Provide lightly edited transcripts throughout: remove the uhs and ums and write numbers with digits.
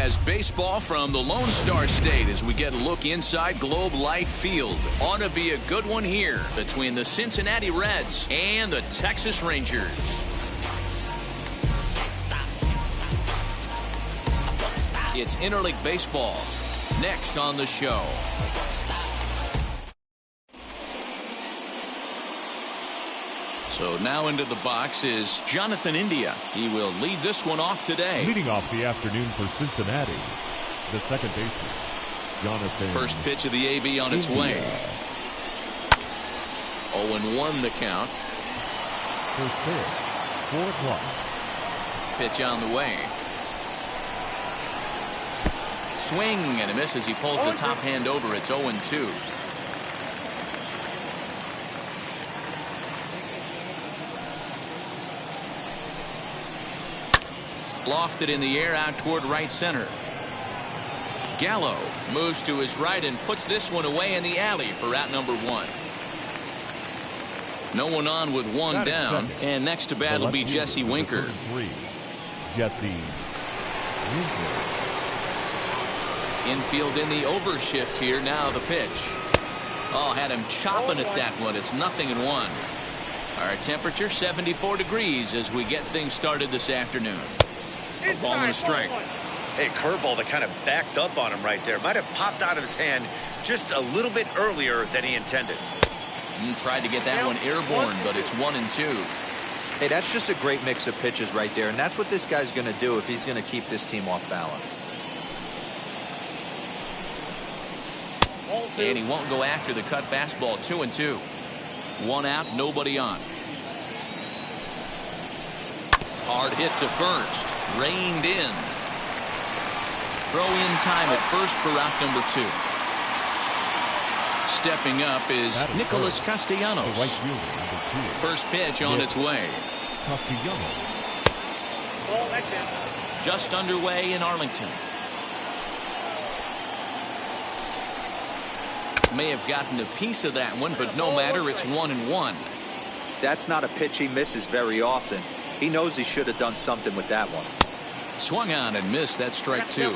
has baseball from the Lone Star State as we get a look inside Globe Life Field. Ought to be a good one here between the Cincinnati Reds and the Texas Rangers. It's interleague baseball next on the show. So now into the box is Jonathan India. He will lead this one off today. Leading off the afternoon for Cincinnati, the second baseman, Jonathan. First pitch of the AB on its way. 0-1 the count. First pitch, 4 o'clock. Pitch on the way. Swing and a miss as he pulls the top hand over. It's 0-2. Lofted in the air out toward right center. Gallo moves to his right and puts this one away in the alley for out number 1. No one on with one down, and next to bat will be Jesse Winker. Jesse Winker. Infield in the overshift here. Now the pitch. Oh, had him chopping at that one. It's 0-1. Our temperature 74 degrees as we get things started this afternoon. A ball and a strike. Hey, curveball that kind of backed up on him right there. Might have popped out of his hand just a little bit earlier than he intended. Tried to get that one airborne, but it's 1-2. Hey, that's just a great mix of pitches right there, and that's what this guy's going to do if he's going to keep this team off balance. And he won't go after the cut fastball. 2-2. 1 out, nobody on. Hard hit to first. Reined in. Throw in time at first for out number 2. Stepping up is Nicholas Castellanos. First pitch on its way. Just underway in Arlington. May have gotten a piece of that one, but no matter, it's 1-1. That's not a pitch he misses very often. He knows he should have done something with that one. Swung on and missed. That strike 2.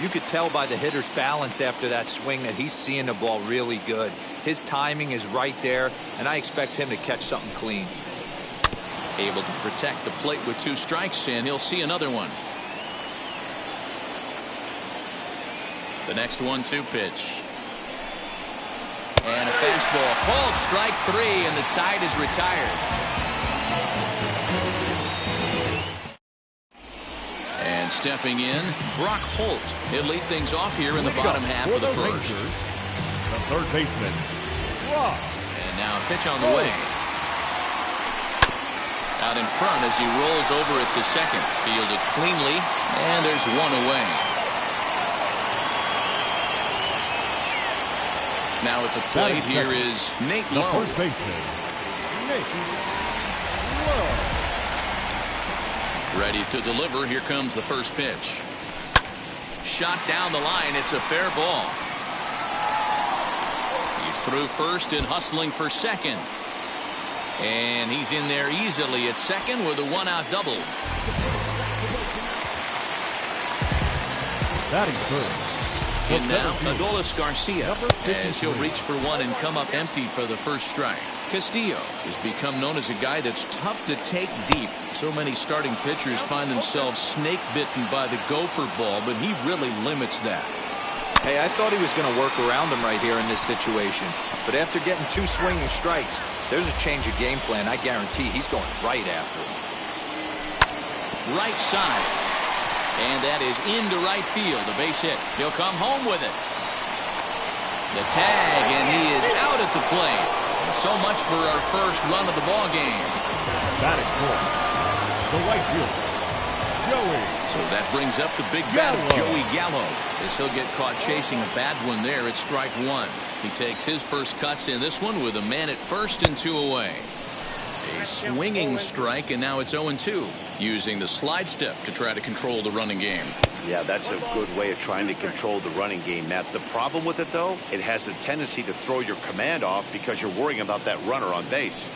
You could tell by the hitter's balance after that swing that he's seeing the ball really good. His timing is right there, and I expect him to catch something clean. Able to protect the plate with 2 strikes, and he'll see another one. The next 1-2 pitch. And a fastball called strike 3, and the side is retired. And stepping in, Brock Holt. He'll lead things off here in the bottom half of the first. The third baseman, Brock. And now a pitch on the way. Out in front as he rolls over it to second. Fielded cleanly, and there's 1 away. Now at the plate here is Nate Lowe. The first baseman, Nate Lowe. Ready to deliver. Here comes the first pitch. Shot down the line. It's a fair ball. He's through first and hustling for second. And he's in there easily at second with a 1-out double. Batting first. And now Adolis Garcia as he'll reach for one and come up empty for the first strike. Castillo has become known as a guy that's tough to take deep. So many starting pitchers find themselves snake bitten by the gopher ball, but he really limits that. Hey, I thought he was going to work around him right here in this situation. But after getting 2 swinging strikes, there's a change of game plan. I guarantee he's going right after him. Right side. And that is into right field. A base hit. He'll come home with it. The tag, and he is out at the plate. So much for our first run of the ball game. Batting fourth, the right fielder, Joey. So that brings up the big bat of Joey Gallo as he'll get caught chasing a bad one there at strike 1. He takes his first cuts in this one with a man at first and 2 away. A swinging strike, and now it's 0-2, using the slide step to try to control the running game. Yeah, that's a good way of trying to control the running game, Matt. The problem with it, though, it has a tendency to throw your command off because you're worrying about that runner on base.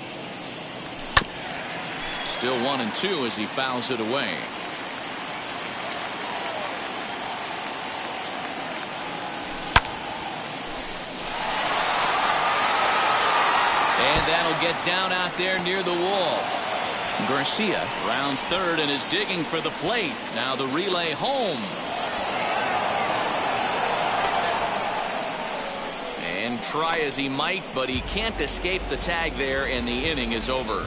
Still 1-2 as he fouls it away. And that'll get down out there near the wall. Garcia rounds third and is digging for the plate. Now the relay home. And try as he might, but he can't escape the tag there, and the inning is over.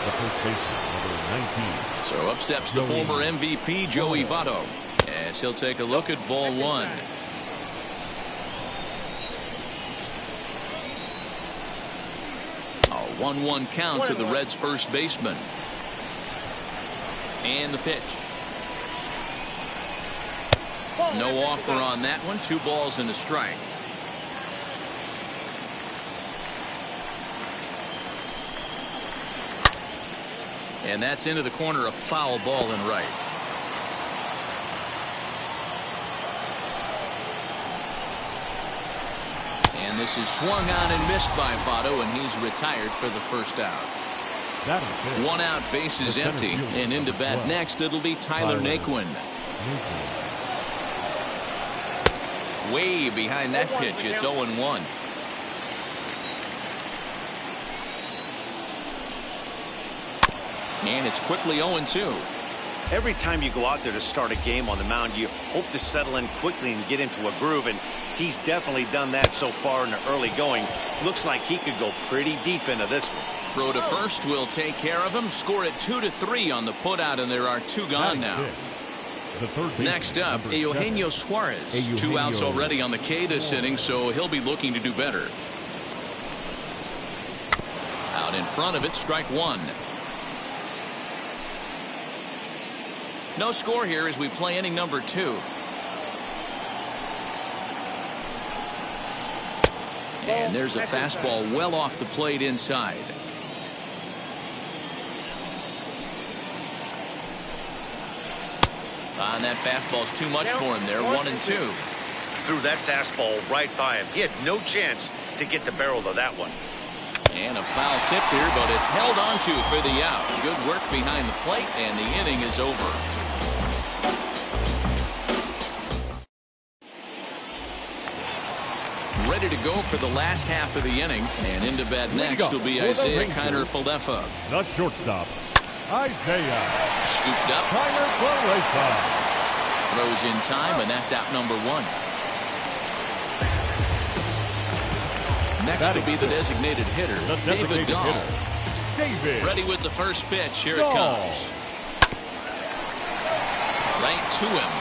The first baseman, number 19. So up steps the former MVP, Joey Votto, as he'll take a look at ball one. A 1-1 count to the Reds' first baseman. And the pitch. No offer on that one. 2 balls and a strike. And that's into the corner, a foul ball and right. And this is swung on and missed by Votto, and he's retired for the first out. 1 out, bases empty, and into bat next it'll be Tyler Naquin. Way behind that pitch. It's 0-1. And it's quickly 0-2. Every time you go out there to start a game on the mound, you hope to settle in quickly and get into a groove, and he's definitely done that so far in the early going. Looks like he could go pretty deep into this one. Throw to first will take care of him. Score it 2-3 on the putout, and there are 2 gone now. Next up, Eugenio Suarez. 2 outs already on the K this inning, so he'll be looking to do better. Out in front of it, strike 1. No score here as we play inning number 2. And there's a fastball well off the plate inside. And that fastball's too much for him there. 1-2. Threw that fastball right by him. He had no chance to get the barrel of that one. And a foul tip here, but it's held onto for the out. Good work behind the plate, and the inning is over. Ready to go for the last half of the inning, and into bat next will be Isaiah Kiner-Falefa. The shortstop, Isaiah. Scooped up. Kiner-Falefa. Throws in time, and that's out number 1. Next will be the designated hitter, David Dahl. Ready with the first pitch. Here it comes. Right to him.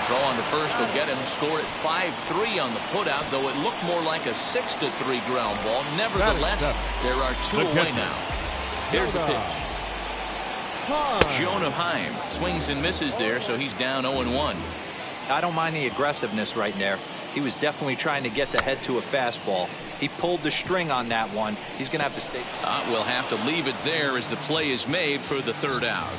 Throw on to first will get him. Score at 5-3 on the putout, though it looked more like a 6-3 ground ball. Nevertheless, there are 2 away now. Here's the pitch. Jonah Heim swings and misses there, so he's down 0-1. I don't mind the aggressiveness right there. He was definitely trying to get the head to a fastball. He pulled the string on that one. He's going to have to stay. We'll have to leave it there as the play is made for the 3rd out.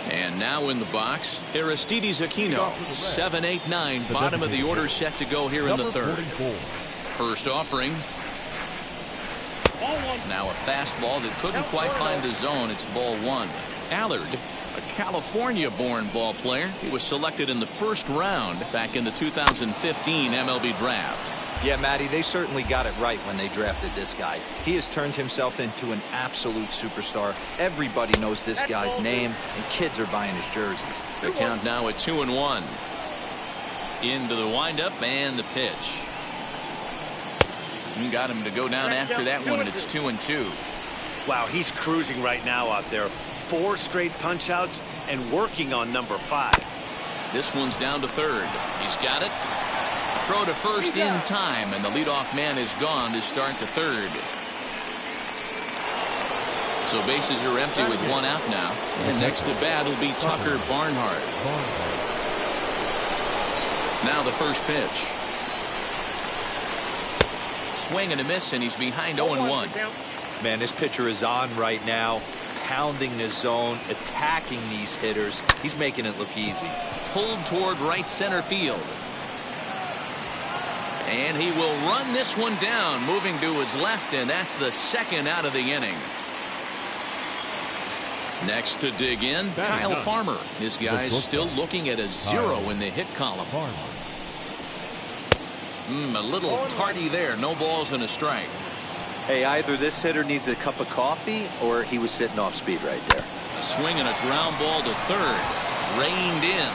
And now in the box, Aristides Aquino, 7-8-9, bottom of the order, set to go here in the 3rd. First offering. Now a fastball that couldn't quite find the zone. It's ball 1. Allard, a California-born ball player. He was selected in the 1st round back in the 2015 MLB draft. Yeah, Matty, they certainly got it right when they drafted this guy. He has turned himself into an absolute superstar. Everybody knows this guy's name, and kids are buying his jerseys. The count now at 2-1. Into the windup and the pitch. And got him to go down after that one, and it's 2-2. Wow, he's cruising right now out there. 4 straight punch outs and working on number 5. This one's down to 3rd. He's got it. throw to first in time, and the leadoff man is gone to start the third. So bases are empty with one out now. And next to bat will be Tucker Barnhart. Now the first pitch. Swing and a miss, and he's behind 0-1. Man, this pitcher is on right now, pounding the zone, attacking these hitters. He's making it look easy. Pulled toward right center field. And he will run this one down, moving to his left, and that's the second out of the inning. Next to dig in, Kyle Farmer. This guy is still looking at a 0 in the hit column. A little tardy there. No balls and a strike. Hey, either this hitter needs a cup of coffee or he was sitting off speed right there. A swing and a ground ball to third. Reined in.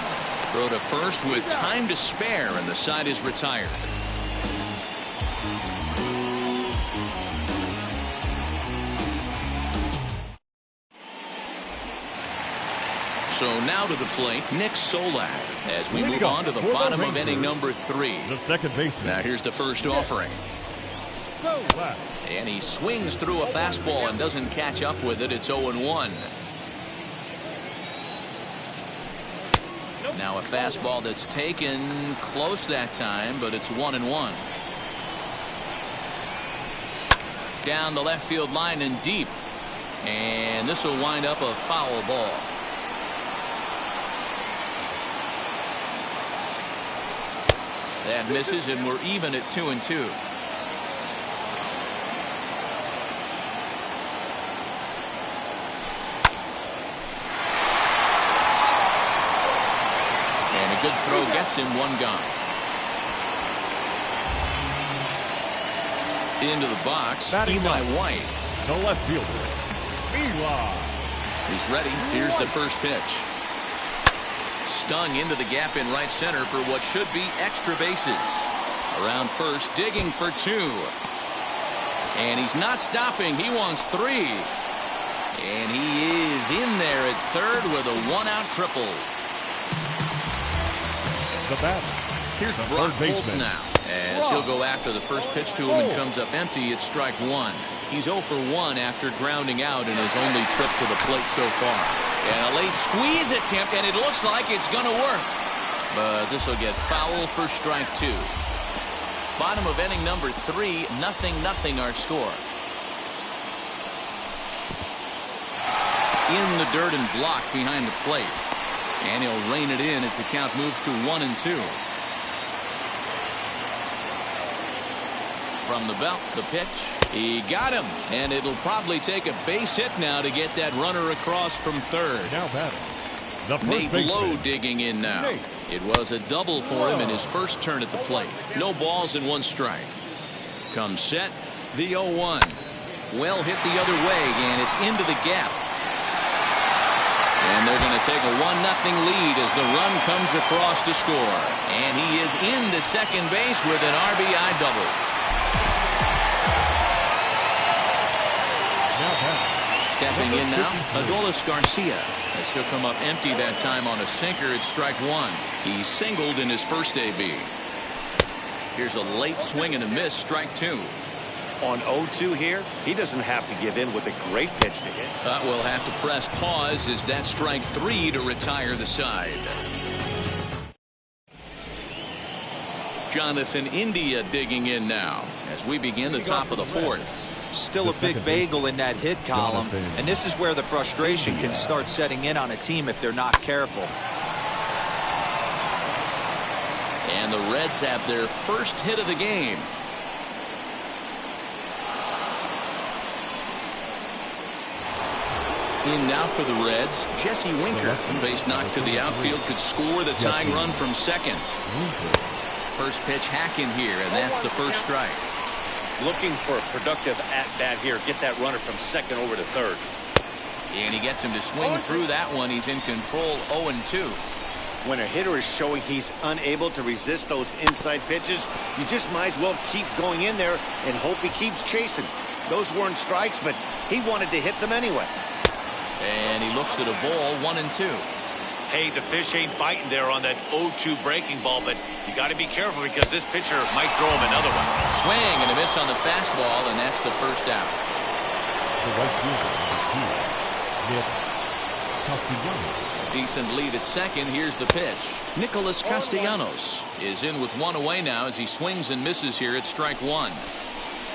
Throw to first with time to spare, and the side is retired. So now to the plate, Nick Solak, as we move on to the bottom of inning number 3. The second baseman. Now here's the first offering. And he swings through a fastball and doesn't catch up with it. It's 0-1. Now a fastball that's taken close that time, but it's 1-1. Down the left field line and deep. And this will wind up a foul ball. That misses, and we're even at 2-2. And a good throw gets him, one gone. Into the box, Eli White. The left fielder, Eli. He's ready. Here's the first pitch. Stung into the gap in right center for what should be extra bases. Around first, digging for 2. And he's not stopping. He wants 3. And he is in there at third with a 1-out triple. The batter. Here's Brock Holt now, as he'll go after the first pitch to him and comes up empty. It's strike 1. He's 0 for 1 after grounding out in his only trip to the plate so far. And a late squeeze attempt, and it looks like it's going to work. But this will get foul for strike 2. Bottom of inning number 3, 0-0 our score. In the dirt and blocked behind the plate. And he'll rein it in as the count moves to 1-2. From the belt, the pitch. He got him, and it'll probably take a base hit now to get that runner across from third. Now batting, the first Nate baseman. Lowe digging in now. It was a double for him in his first turn at the plate. No balls and 1 strike. Comes set, the 0-1. Well hit the other way, and it's into the gap. And they're going to take a 1-0 lead as the run comes across to score. And he is into second base with an RBI double. Stepping in now, Adolis Garcia, as he'll come up empty that time on a sinker. It's strike 1. He singled in his first AB. Here's a late swing and a miss, strike 2. On 0-2 here, he doesn't have to give in with a great pitch to hit. We'll have to press pause as that strike 3 to retire the side. Jonathan India digging in now as we begin the top of the 4th. Still a big bagel in that hit column, and this is where the frustration can start setting in on a team if they're not careful. And the Reds have their first hit of the game. In now for the Reds, Jesse Winker. Base knock to the outfield, could score the tying run from second. First pitch hack in here, and that's the first strike. Looking for a productive at-bat here. Get that runner from second over to third. And he gets him to swing through that one. He's in control, 0-2. When a hitter is showing he's unable to resist those inside pitches, you just might as well keep going in there and hope he keeps chasing. Those weren't strikes, but he wanted to hit them anyway. And he looks at a ball, 1-2. Hey, the fish ain't biting there on that 0-2 breaking ball, but you got to be careful because this pitcher might throw him another one. Swing and a miss on the fastball, and that's the first out. The right fielder, number 2, Nick Castellanos. Decent lead at second. Here's the pitch. Nicholas Castellanos is in with one away now as he swings and misses here at strike one.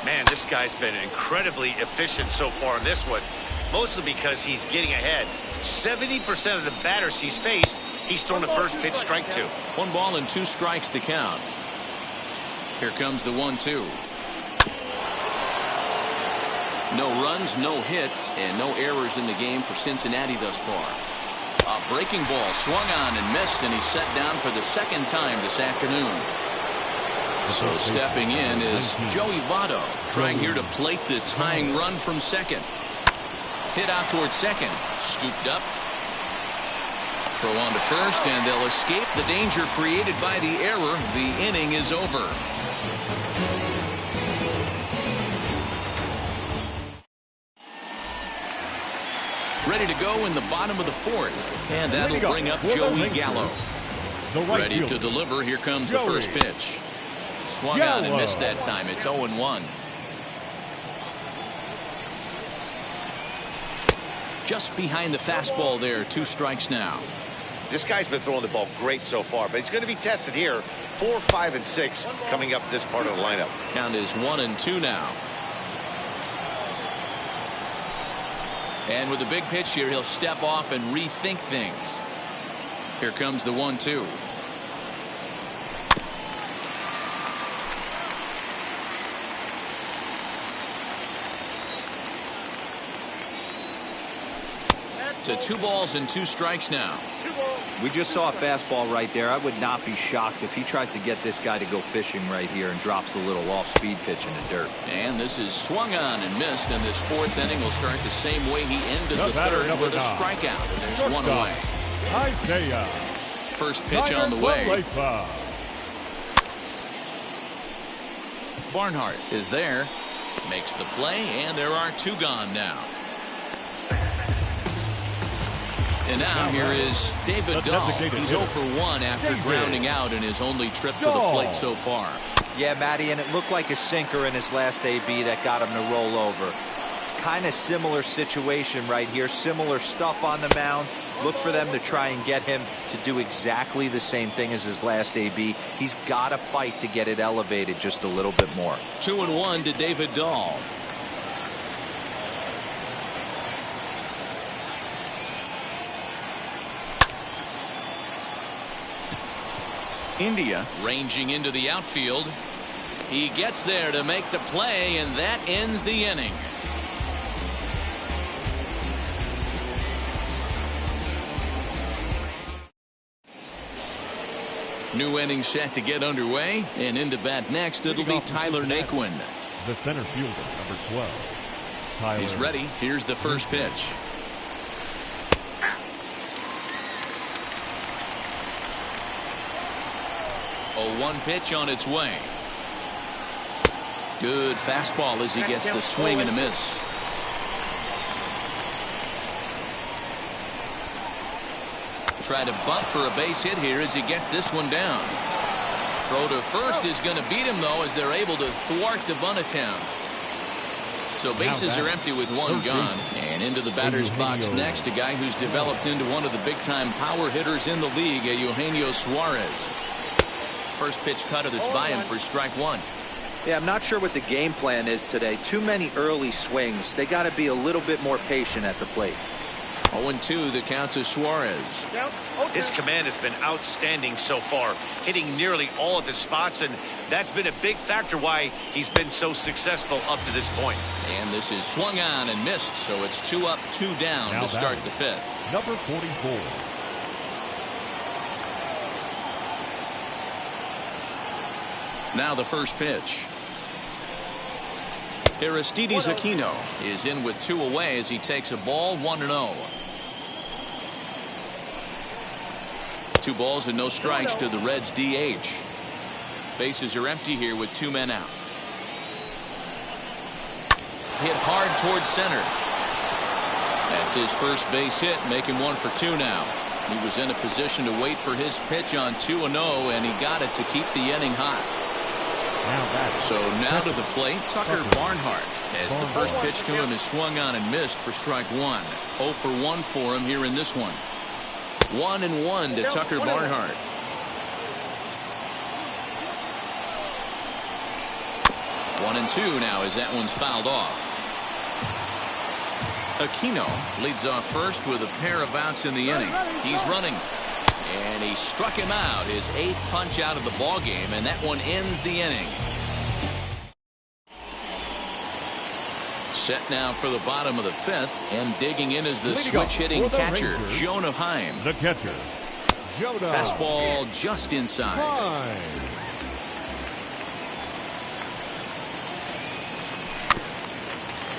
Man, this guy's been incredibly efficient so far in this one, mostly because he's getting ahead. 70% of the batters he's faced, he's thrown the first pitch strike to. 1 ball and 2 strikes to count. Here comes the 1-2. No runs, no hits, and no errors in the game for Cincinnati thus far. A breaking ball swung on and missed, and he's set down for the second time this afternoon. So stepping in is Joey Votto, trying here to plate the tying run from second. Hit out towards second. Scooped up. Throw on to first, and they'll escape the danger created by the error. The inning is over. Ready to go in the bottom of the fourth. And that'll bring up Joey Gallo. Ready to deliver. Here comes the first pitch. Swung on and missed that time. It's 0-1. Just behind the fastball there. 2 strikes now. This guy's been throwing the ball great so far, but he's going to be tested here. 4, 5, and 6 coming up this part of the lineup. Count is 1-2 now. And with a big pitch here, he'll step off and rethink things. Here comes the 1-2. To 2 balls and 2 strikes now. We just saw a fastball right there. I would not be shocked if he tries to get this guy to go fishing right here and drops a little off-speed pitch in the dirt. And this is swung on and missed, and this 4th inning will start the same way he ended the 3rd with a strikeout. And there's 1 away. Isaiah. First pitch on the way. Barnhart is there. Makes the play, and there are 2 gone now. And now here is David Dahl. He's 0 for 1 after grounding out in his only trip to the plate so far. Yeah, Matty, and it looked like a sinker in his last AB that got him to roll over. Kind of similar situation right here. Similar stuff on the mound. Look for them to try and get him to do exactly the same thing as his last AB. He's got to fight to get it elevated just a little bit more. 2-1 to David Dahl. India ranging into the outfield. He gets there to make the play, and that ends the inning. New inning set to get underway, and into bat next it'll be Tyler Naquin. The center fielder, number 12. Tyler. He's ready. Here's the first pitch. A 1 pitch on its way. Good fastball as he gets the swing and a miss. Try to bunt for a base hit here as he gets this one down. Throw to first is going to beat him, though, as they're able to thwart the bunt attempt. So bases are empty with 1 gone. And into the batter's box next, a guy who's developed into one of the big-time power hitters in the league, Eugenio Suarez. First pitch cutter that's by him for strike 1. Yeah, I'm not sure what the game plan is today. Too many early swings. They got to be a little bit more patient at the plate. 0-2 the count to Suarez. His command has been outstanding so far, hitting nearly all of his spots, and that's been a big factor why he's been so successful up to this point. And this is swung on and missed, so it's 2 up, 2 down now to start the 5th. Number 44. Now the first pitch. Aristides Aquino is in with 2 away as he takes a ball, 1-0. 2 balls and no strikes to the Reds DH. Bases are empty here with 2 men out. Hit hard towards center. That's his first base hit, making 1 for 2 now. He was in a position to wait for his pitch on 2-0, and he got it to keep the inning hot. So now to the plate, Tucker Barnhart, as the first pitch to him is swung on and missed for strike one. 0 for 1 for him here in this one. 1-1 to Tucker Barnhart. 1-2 now as that one's fouled off. Aquino leads off first with a pair of outs in the inning. He's running, and he struck him out, his 8th punch out of the ball game, and that one ends the inning. Set now for the bottom of the 5th, and digging in is the switch-hitting catcher, Jonah Heim. The catcher, Jonah. Fastball just inside.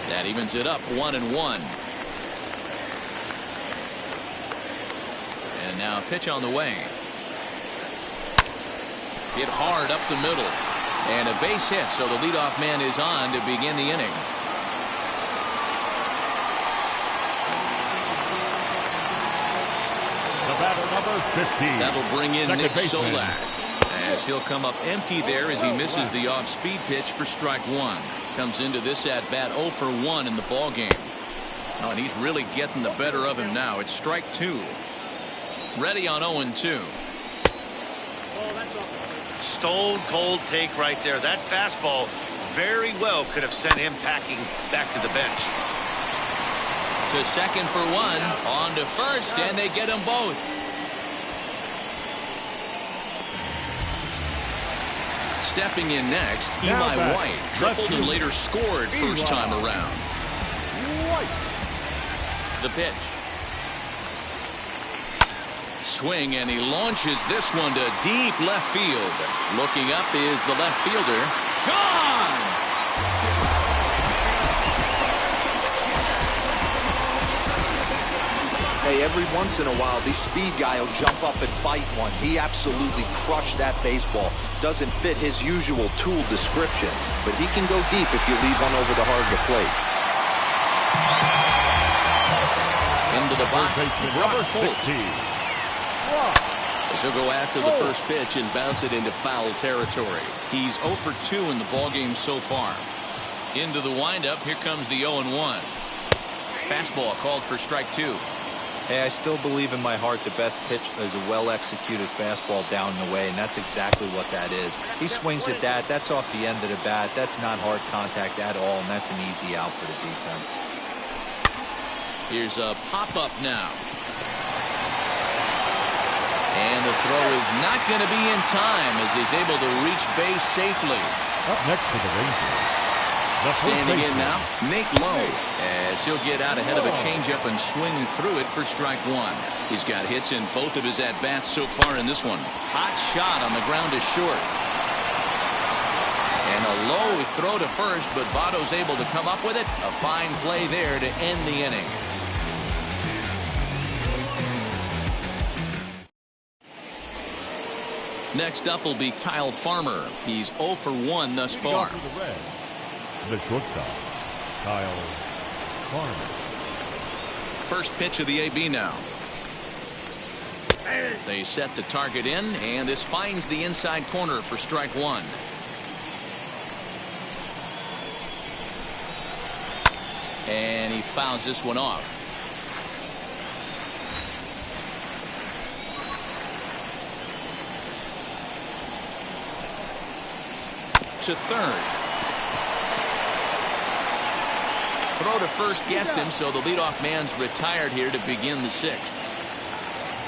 That evens it up 1-1. And now a pitch on the way. Hit hard up the middle. And a base hit, so the leadoff man is on to begin the inning. The batter, number 15. That'll bring in Second Nick baseman. Solak, as he'll come up empty there as he misses the off-speed pitch for strike one. Comes into this at-bat 0 for 1 in the ball game. Oh, and he's really getting the better of him now. It's strike 2. Ready on 0-2. Stone cold take right there. That fastball very well could have sent him packing back to the bench. To second for 1. On to first, and they get them both. Stepping in next, Eli White tripled and later scored first time around. The pitch. Swing, and he launches this one to deep left field. Looking up is the left fielder. Gone! Hey, every once in a while, this speed guy will jump up and bite one. He absolutely crushed that baseball. Doesn't fit his usual tool description, but he can go deep if you leave one over the heart of the plate. Into the box, Number Brock 16. He'll go after the first pitch and bounce it into foul territory. He's 0 for 2 in the ballgame so far. Into the windup, here comes the 0-1. Fastball called for strike 2. Hey, I still believe in my heart the best pitch is a well-executed fastball down and away, and that's exactly what that is. He swings at that. That's off the end of the bat. That's not hard contact at all, and that's an easy out for the defense. Here's a pop-up now. And the throw is not going to be in time as he's able to reach base safely. Up next for the Rangers. Standing in now, Nate Lowe, as he'll get out ahead of a changeup and swing through it for strike 1. He's got hits in both of his at-bats so far in this one. Hot shot on the ground is short. And a low throw to first, but Votto's able to come up with it. A fine play there to end the inning. Next up will be Kyle Farmer. He's 0 for 1 thus far. The shortstop, Kyle Farmer. First pitch of the AB now. They set the target in, and this finds the inside corner for strike 1. And he fouls this one off. To third. Throw to first gets him, so the leadoff man's retired here to begin the 6th.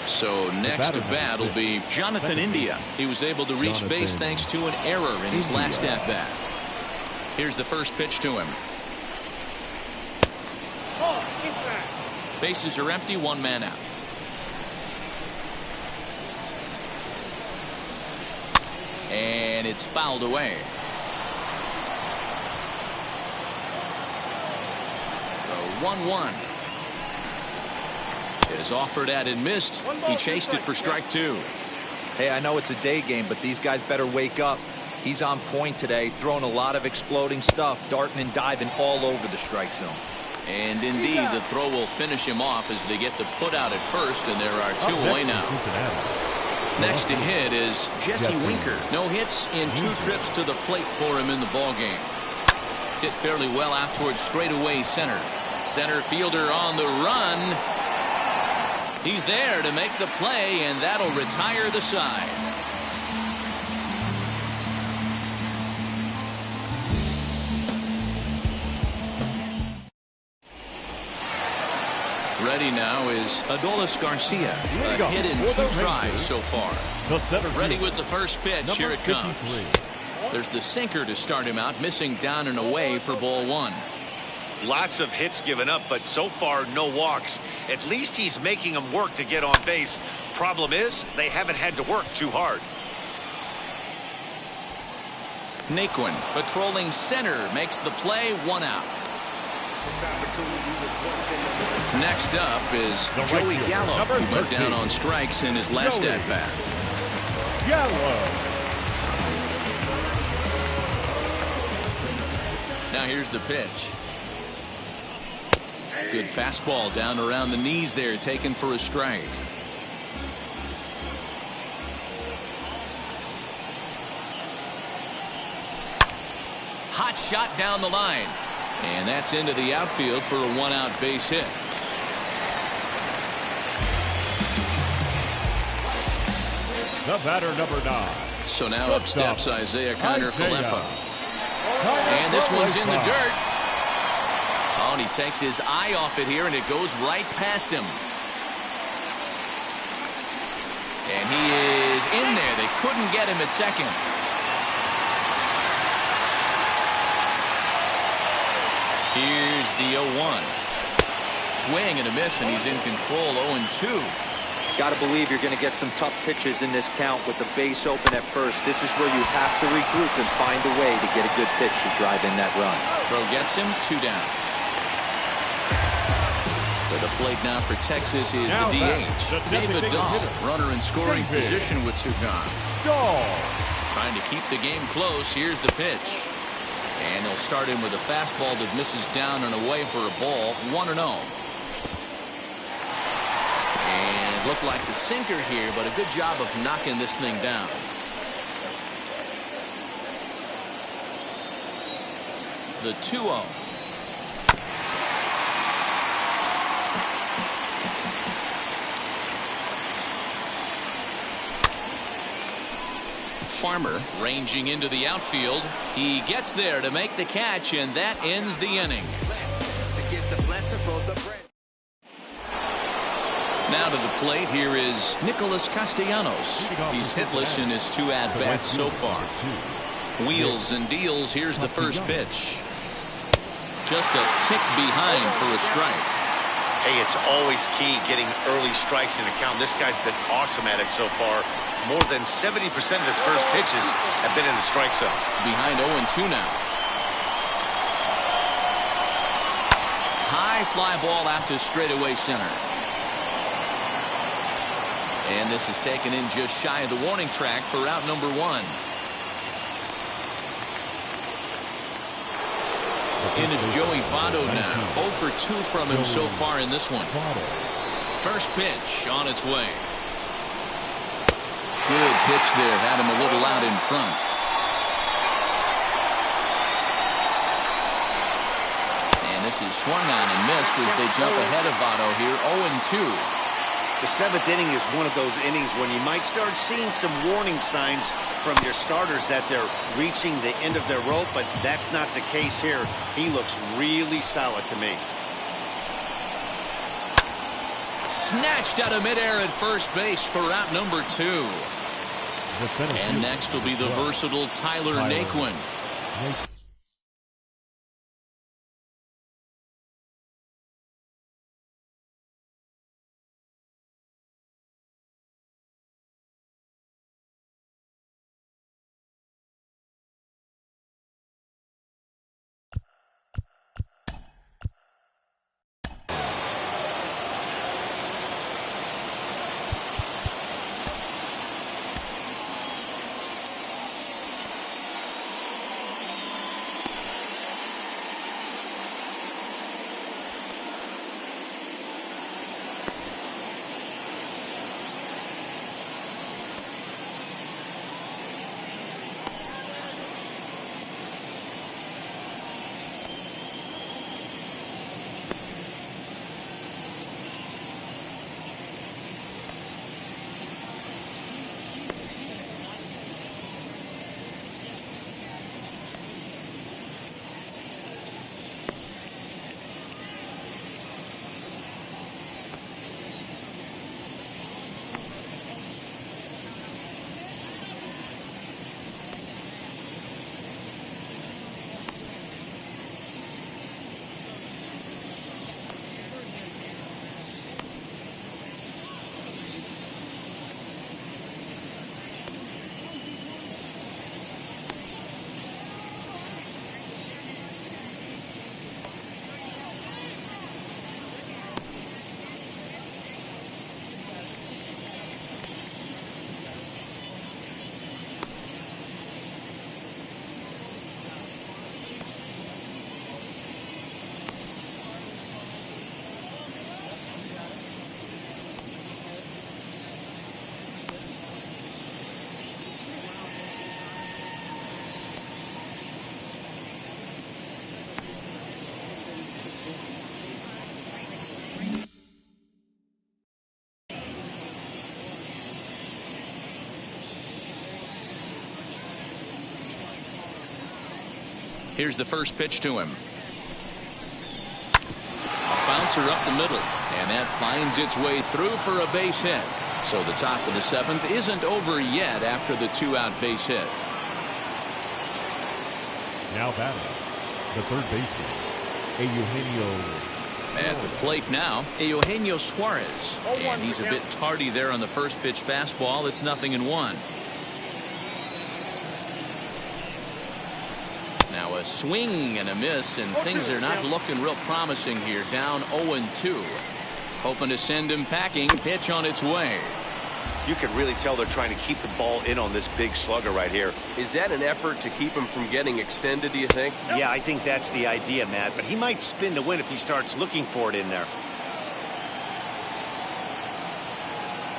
So next to bat will be Jonathan India. He was able to reach base thanks to an error in his last at bat. Here's the first pitch to him. Bases are empty, 1 man out. And it's fouled away. 1-1. It is offered at and missed. He chased it for strike 2. Hey, I know it's a day game, but these guys better wake up. He's on point today, throwing a lot of exploding stuff, darting and diving all over the strike zone. And indeed, the throw will finish him off as they get the put out at first, and there are 2 away now. Next to hit is Jesse Winker. No hits in 2 trips to the plate for him in the ballgame. Hit fairly well out towards straightaway center. Center fielder on the run. He's there to make the play, and that'll retire the side. Ready now is Adolis Garcia. A hit in 2 tries so far. Ready with the first pitch. Here it comes. There's the sinker to start him out, missing down and away for ball 1. Lots of hits given up, but so far no walks. At least he's making them work to get on base. Problem is, they haven't had to work too hard. Naquin patrolling center makes the play, 1 out. Next up is Joey Gallo, who went down on strikes in his last at-bat. Gallo. Now here's the pitch. Good fastball down around the knees there, taken for a strike. Hot shot down the line. And that's into the outfield for a 1-out base hit. The batter, number 9. So now up steps Isaiah Kiner-Falefa. And this one's in the dirt. Oh, and he takes his eye off it here, and it goes right past him. And he is in there. They couldn't get him at second. Here's the 0-1. Swing and a miss, and he's in control. 0-2. Got to believe you're going to get some tough pitches in this count with the base open at first. This is where you have to regroup and find a way to get a good pitch to drive in that run. Throw gets him, 2 down. To the plate now for Texas is the DH. David Dahl, runner in scoring position with 2 gone. Trying to keep the game close. Here's the pitch. And they'll start him with a fastball that misses down and away for a ball. 1-0. And looked like the sinker here, but a good job of knocking this thing down. The 2-0. Farmer ranging into the outfield. He gets there to make the catch, and that ends the inning. Now to the plate, here is Nicholas Castellanos. He's hitless in his 2 at-bats so far. Wheels and deals. Here's the first pitch. Just a tick behind for a strike. Hey, it's always key getting early strikes in the count. This guy's been awesome at it so far. More than 70% of his first pitches have been in the strike zone. Behind 0-2 now. High fly ball out to straightaway center. And this is taken in just shy of the warning track for out number 1. In is Joey Votto now. 0 for 2 from him so far in this one. First pitch on its way. Good pitch there. Had him a little out in front. And this is swung on and missed as they jump ahead of Votto here. 0-2. The 7th inning is one of those innings when you might start seeing some warning signs from your starters that they're reaching the end of their rope, but that's not the case here. He looks really solid to me. Snatched out of midair at first base for out number 2. And next will be the versatile Tyler Naquin. Here's the first pitch to him. A bouncer up the middle, and that finds its way through for a base hit. So the top of the 7th isn't over yet after the 2-out base hit. Now batting, the third baseman, Eugenio. At the plate now, Eugenio Suarez. And he's a bit tardy there on the first pitch fastball. It's 0-1. Now a swing and a miss, and things are not looking real promising here. Down 0-2. Hoping to send him packing. Pitch on its way. You can really tell they're trying to keep the ball in on this big slugger right here. Is that an effort to keep him from getting extended, do you think? Yeah, I think that's the idea, Matt. But he might spin to win if he starts looking for it in there.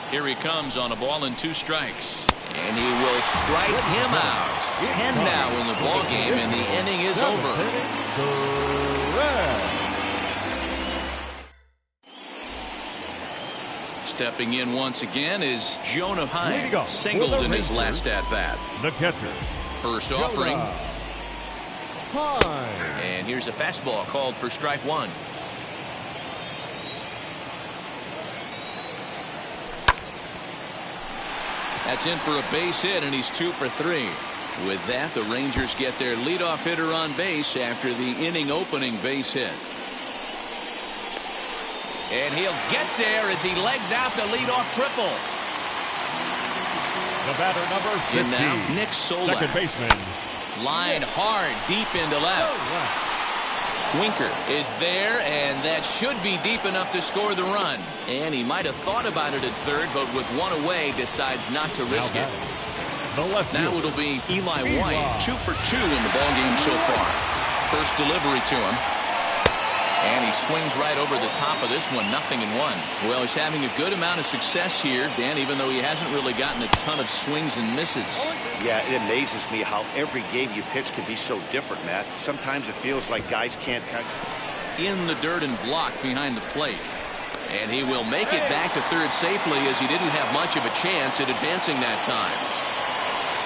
Here he comes on a ball and 2 strikes. And he will strike him out. 10 now in the ball game, and the inning is over. Stepping in once again is Jonah Heim. Singled in his last at-bat. The catcher. First offering. Heim. And here's a fastball called for strike 1. That's in for a base hit, and he's 2 for 3. With that, the Rangers get their leadoff hitter on base after the inning opening base hit. And he'll get there as he legs out the leadoff triple. The batter number 50. In now, Nick Solak. Second baseman. Line hard, deep into left. Winker is there, and that should be deep enough to score the run. And he might have thought about it at third, but with 1 away, decides not to risk it. The left Now field. it'll be Eli White, 2 for 2 in the ballgame so far. First delivery to him. And he swings right over the top of this one, 0-1. Well, he's having a good amount of success here, Dan, even though he hasn't really gotten a ton of swings and misses. Yeah, it amazes me how every game you pitch can be so different, Matt. Sometimes it feels like guys can't touch. In the dirt and blocked behind the plate. And he will make it back to third safely, as he didn't have much of a chance at advancing that time.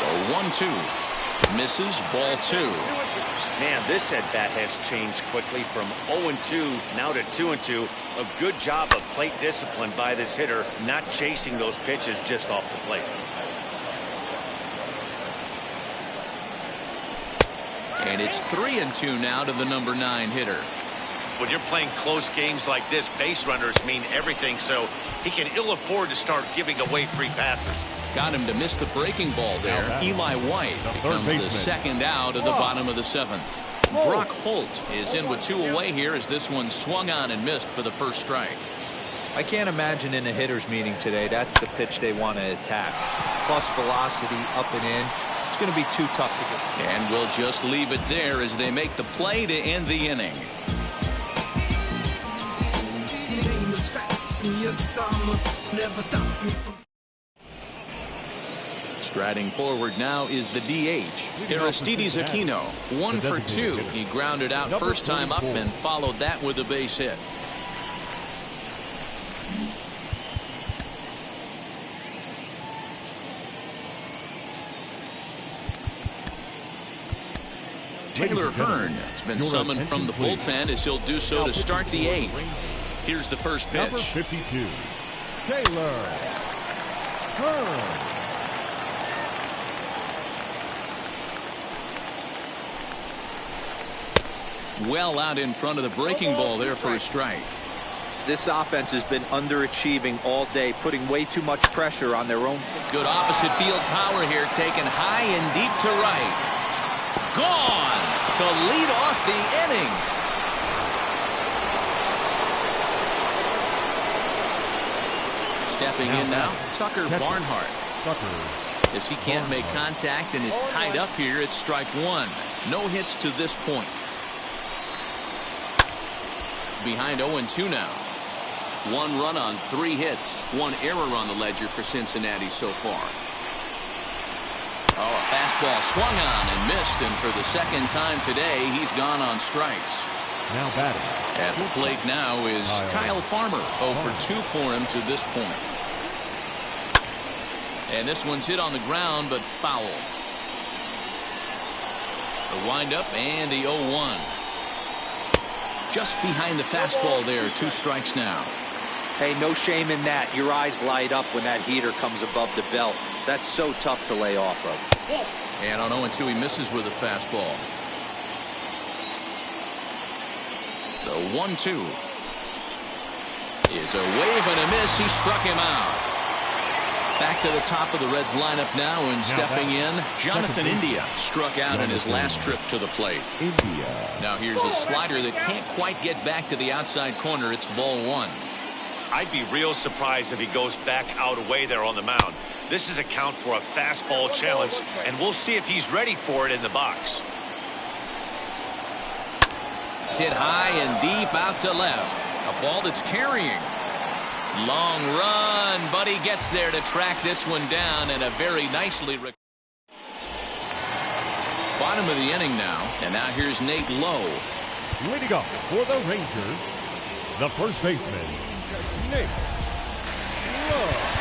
So 1-2. Misses, ball 2. Man, this at-bat has changed quickly from 0-2 now to 2-2. A good job of plate discipline by this hitter, not chasing those pitches just off the plate. And it's 3-2 now to the number 9 hitter. When you're playing close games like this, base runners mean everything, so he can ill afford to start giving away free passes. Got him to miss the breaking ball there. Eli White becomes the second out of the bottom of the 7th. Brock Holt is in with 2 away here as this one swung on and missed for the first strike. I can't imagine in a hitter's meeting today that's the pitch they want to attack. Plus velocity up and in. It's going to be too tough to get. And we'll just leave it there as they make the play to end the inning. Striding forward now is the DH, Aristides Aquino. 1 for 2. He grounded out first time up and followed that with a base hit. Taylor Hearn has been summoned from the bullpen as he'll do so to start the 8th. Here's the first pitch. Number 52, Taylor Hearn. Well out in front of the breaking ball there for a strike. This offense has been underachieving all day, putting way too much pressure on their own. Good opposite field power here, taken high and deep to right. Gone to lead off the inning. Stepping in now, Tucker Barnhart. As he can't make contact and is tied up here, it's strike 1. No hits to this point. Behind 0-2 now. 1 run on 3 hits. 1 error on the ledger for Cincinnati so far. Oh, a fastball swung on and missed, and for the second time today, he's gone on strikes. Now batting. At the plate now is Kyle Farmer. 0 for 2 for him to this point. And this one's hit on the ground, but foul. The windup and the 0-1. Just behind the fastball there. 2 strikes now. Hey, no shame in that. Your eyes light up when that heater comes above the belt. That's so tough to lay off of. And on 0-2, he misses with a fastball. The 1-2 is a wave and a miss. He struck him out. Back to the top of the Reds lineup now, and stepping in, Jonathan India struck out in his last trip to the plate. Now here's a slider that can't quite get back to the outside corner. It's ball 1. I'd be real surprised if he goes back out away there on the mound. This is a count for a fastball challenge, and we'll see if he's ready for it in the box. Hit high and deep out to left. A ball that's carrying. Long run, but he gets there to track this one down, and a very nicely. Bottom of the inning now, and now here's Nate Lowe. Leading up for the Rangers, the first baseman, Nate Lowe.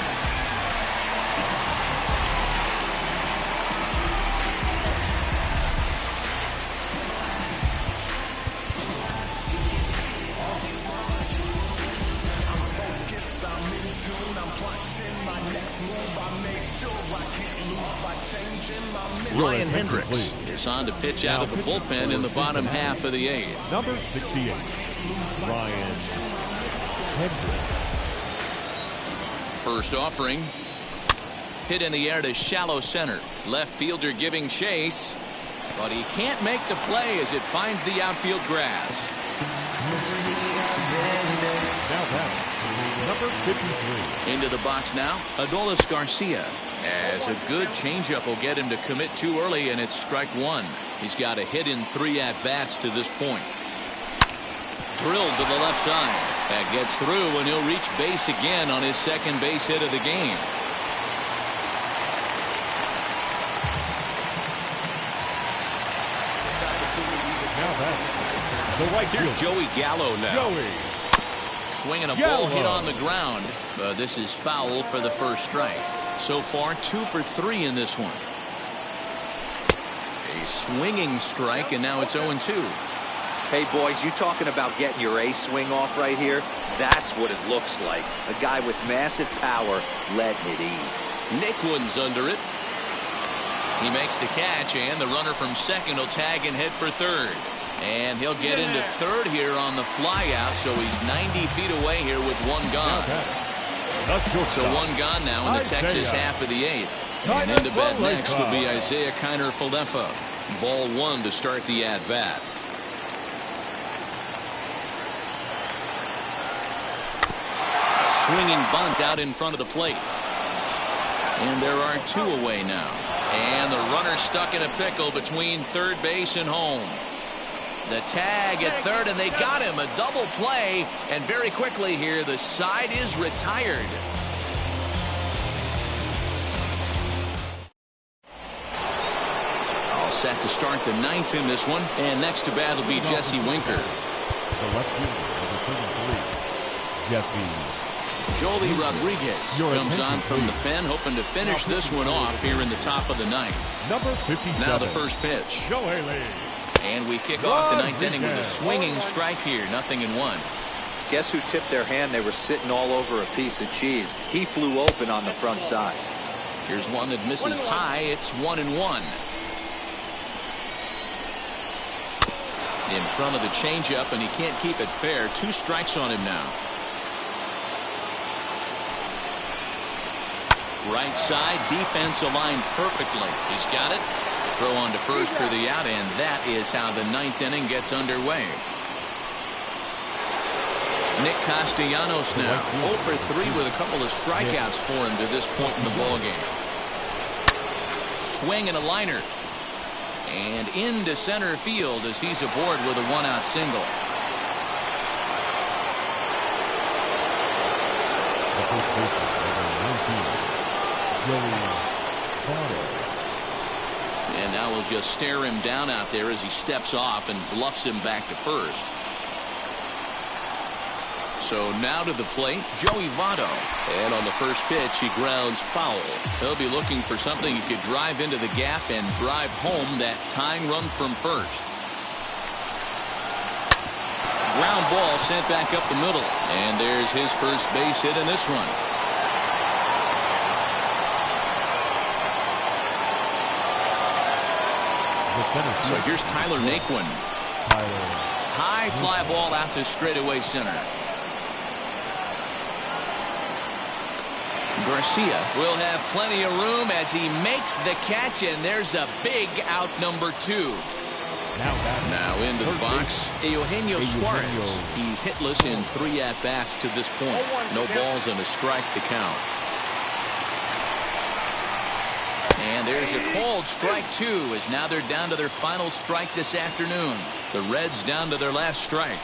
Ryan Hendricks is on to pitch out of the bullpen in the bottom half of the 8th. Number 68, Ryan Hendricks. First offering. Hit in the air to shallow center. Left fielder giving chase, but he can't make the play as it finds the outfield grass. Now back, number 53. Into the box now, Adolis Garcia. As a good changeup will get him to commit too early, and it's strike 1. He's got a hit in 3 at-bats to this point. Drilled to the left side. That gets through, and he'll reach base again on his second base hit of the game. Now back, the right Here's fielder, Joey Gallo now. Joey. Swinging a Gallo. ball hit on the ground. This is foul for the first strike. So far, 2 for 3 in this one. A swinging strike, and now it's 0-2. Hey, boys, you talking about getting your ace swing off right here? That's what it looks like. A guy with massive power letting it eat. Nick Wood's under it. He makes the catch, and the runner from second will tag and head for third. And he'll get into third here on the flyout, so he's 90 feet away here with 1 gone. So 1 gone now in the Texas half of the 8th. And into bat next will be Isaiah Kiner-Falefa. Ball 1 to start the at-bat. A swinging bunt out in front of the plate. And there are 2 away now. And the runner stuck in a pickle between third base and home. The tag at third, and they got him. A double play, and very quickly here, the side is retired. All set to start the 9th in this one, and next to bat will be Jesse Winker. The left fielder, number 33, Jesse. Joely Rodriguez comes on from the pen, hoping to finish this one off here in the top of the 9th. Number 57. Now the first pitch. Joely. And we kick off the 9th inning with a swinging strike here, 0-1. Guess who tipped their hand? They were sitting all over a piece of cheese. He flew open on the front side. Here's one that misses high. It's 1-1. In front of the changeup, and he can't keep it fair. 2 strikes on him now. Right side, defense aligned perfectly. He's got it. Throw on to first for the out, and that is how the 9th inning gets underway. Nick Castellanos now 0 for 3 with a couple of strikeouts for him to this point in the ballgame. Swing and a liner. And into center field as he's aboard with a 1-out single. The first baseman, number 19, Joey Gallo. And now we'll just stare him down out there as he steps off and bluffs him back to first. So now to the plate, Joey Votto. And on the first pitch, he grounds foul. He'll be looking for something he could drive into the gap and drive home that tying run from first. Ground ball sent back up the middle. And there's his first base hit in this one. So here's Tyler Naquin. High fly ball out to straightaway center. Garcia will have plenty of room as he makes the catch, and there's a big out number 2. Now into the box, Eugenio Suarez. He's hitless in 3 at-bats to this point. No balls and a strike to count. And there's a called strike 2 as now they're down to their final strike this afternoon. The Reds down to their last strike.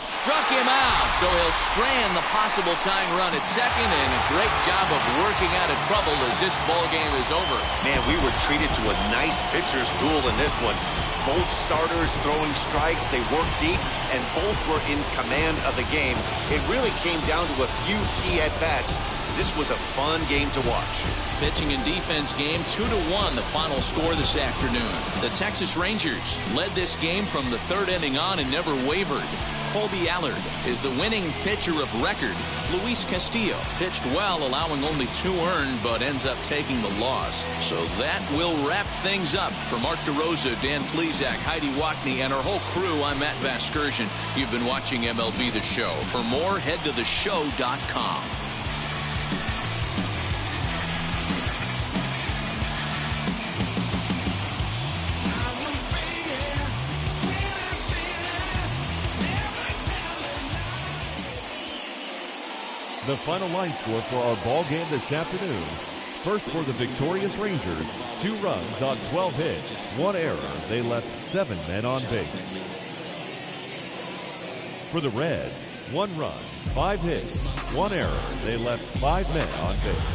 Struck him out, so he'll strand the possible tying run at second, and a great job of working out of trouble as this ball game is over. Man, we were treated to a nice pitcher's duel in this one. Both starters throwing strikes, they worked deep, and both were in command of the game. It really came down to a few key at-bats. This was a fun game to watch. Pitching and defense game 2-1 the final score this afternoon. The Texas Rangers led this game from the 3rd inning on and never wavered. Colby Allard is the winning pitcher of record. Luis Castillo pitched well, allowing only 2 earned, but ends up taking the loss. So that will wrap things up. For Mark DeRosa, Dan Plesac, Heidi Wackney, and our whole crew, I'm Matt Vasgersian. You've been watching MLB The Show. For more, head to theshow.com. The final line score for our ball game this afternoon. First for the victorious Rangers, 2 runs on 12 hits, 1 error. They left 7 men on base. For the Reds, 1 run, 5 hits, 1 error. They left 5 men on base.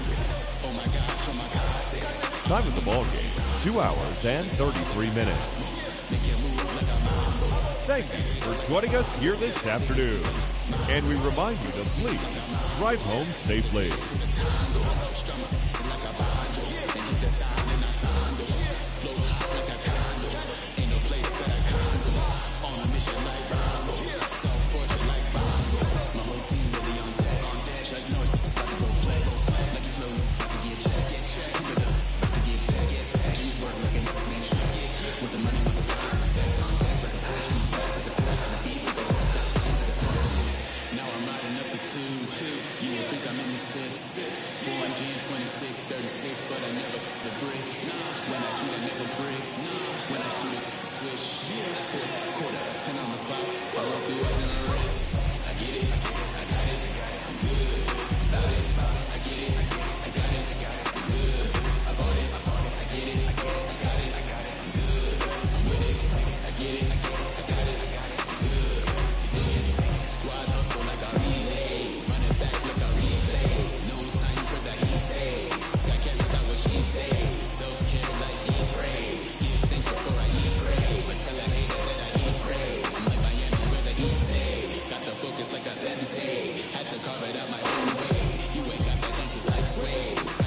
Time of the ball game, 2 hours and 33 minutes. Thank you for joining us here this afternoon. And we remind you to please drive home safely. Had to carve it out my own way. You ain't got the answers like sway.